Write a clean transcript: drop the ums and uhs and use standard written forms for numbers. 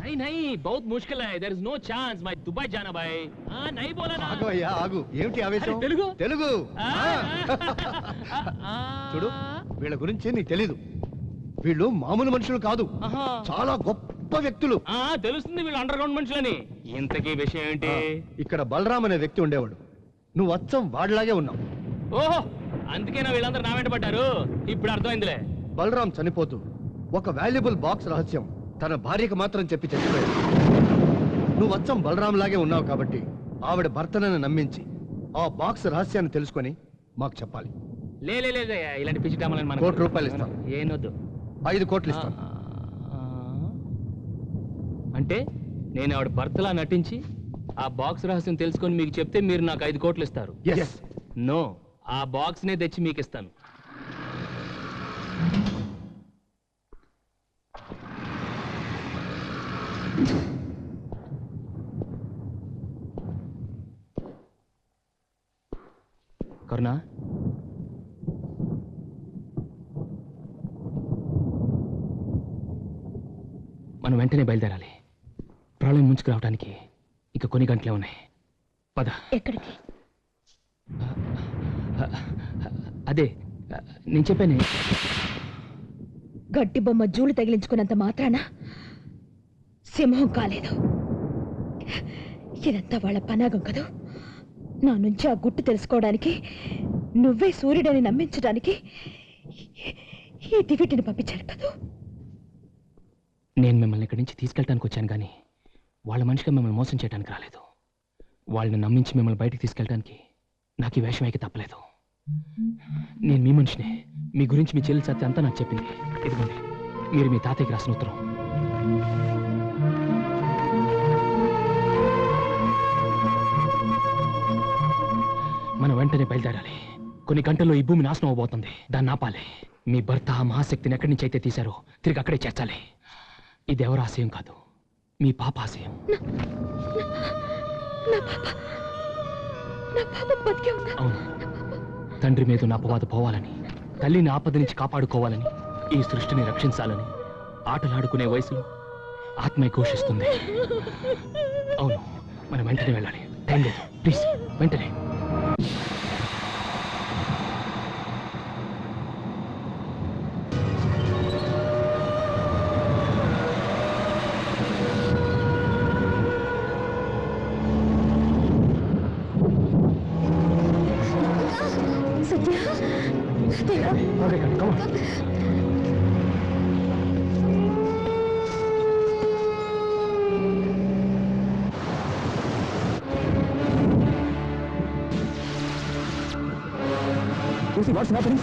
नहीं नहीं बहुत मुश्किल है देयर इज नो चांस मैं दुबई जाना भाई हां नहीं बोला ना ఆగు అయ్యా ఆగు ఏమిటి ఆవేశం తెలుగు తెలుగు చూడు వీళ్ళ గురించి నీకు తెలీదు వీళ్ళు మామూలు మనుషులు కాదు చాలా గొప్ప వ్యక్తులు తెలుస్తుంది వీళ్ళు అండర్ గ్రౌండ్ మనుషులని ఇంతకీ విషయం ఏంటి ఇక్కడ బలరామ్ అనే వ్యక్తి ఉండేవాడు నువ్వు అచ్చం వాడిలాగే ఉన్నావు ఓహో అందుకేనా వీళ్ళందరూ నా వెంట పడ్డారు ఇప్పుడు అర్థమైందిలే బలరామ్ చనిపోతూ ఒక వాల్యుబుల్ బాక్స్ రహస్యం తన భార్యకు మాత్రం చెప్పి చచ్చిపోయాడు నువ్వు అచ్చం బలరామ్ లాగే ఉన్నావు కాబట్టి ఆవిడ భర్తనని నమ్మించి ఆ బాక్స్ రహస్యాన్ని తెలుసుకొని మాకు చెప్పాలి లే ఇలాంటి పిచ్చి డామలని మనకు ₹1,00,00,000 ఇస్తాను ఏనొద్దు 5 కోట్లు ఇస్తాను అంటే నేను ఆవిడ భర్తలా నటించి ఆ బాక్స్ రహస్యం తెలుసుకొని మీకు చెప్తే మీరు నాకు 5 కోట్లు ఇస్తారు నో ఆ బాక్స్ నే తెచ్చి మీకు ఇస్తాను కరుణా మనం వెంటనే బయలుదేరాలి ప్రాబ్లం ముంచుకు రావడానికి ఇక కొన్ని గంటలే ఉన్నాయి పద ఎక్కడికి అదే నేను చెప్పాను గట్టి బొమ్మ జూలు తగిలించుకున్నంత మాత్రాన సింహం కాలేదు ఇదంతా వాళ్ళ పనాగం కదూ నా నుంచి ఆ గుట్టు తెలుసుకోవడానికి నువ్వే సూర్యుడని నమ్మించడానికి ఈ దివిటిని పంపించారు కదూ నేను మిమ్మల్ని ఇక్కడి నుంచి తీసుకెళ్ళడానికి వచ్చాను కానీ వాళ్ళ మనిషిగా మిమ్మల్ని మోసం చేయడానికి రాలేదు వాళ్ళని నమ్మించి మిమ్మల్ని బయటికి తీసుకెళ్ళడానికి నాకు ఈ వేషం అయితే తప్పలేదు నేను మీ మనిషినే మీ గురించి మీ చెల్లి సత్య అంతా నాకు చెప్పింది ఇదిగోండి మీరు మీ తాతయ్యకి రాసిన ఉత్తరం మనం వెంటనే బయలుదేరాలి కొన్ని గంటల్లో ఈ భూమి నాశనం అవబోతుంది దాన్ని ఆపాలి మీ భర్త ఆ మహాశక్తిని ఎక్కడి నుంచి అయితే తీశారో తిరిగి అక్కడే చేర్చాలి ఇది ఎవరు ఆశయం కాదు మీ పాప ఆశయం అవును తండ్రి మీద నా అపవాదు పోవాలని తల్లిని ఆపద నుంచి కాపాడుకోవాలని ఈ సృష్టిని రక్షించాలని ఆటలాడుకునే వయసులో ఆత్మ ఘోషిస్తుంది అవును మనం వెంటనే వెళ్ళాలి టైం లేదు ప్లీజ్ వెంటనే Okay, come on. Lucy, what's happening?